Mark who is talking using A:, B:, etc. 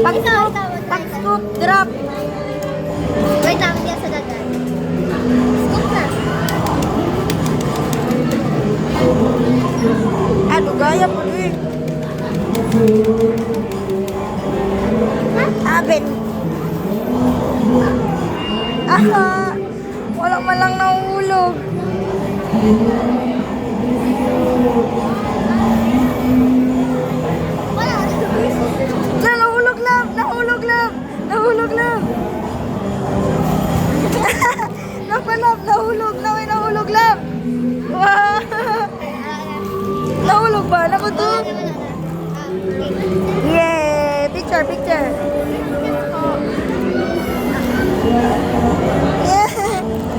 A: Pag scoop, drop.
B: Wait lang, hindi sa dagat. Scoop na.
A: Ano, gaya po eh. Aben. Aha! Walang malang nahulog.
B: Wala.
A: Nahulog lang! Nahulog lang! Nahulog lang! Napalap! Nahulog! Naway nahulog lang! Wow! Nahulog ba? Nakudog? Yay! Picture! Picture!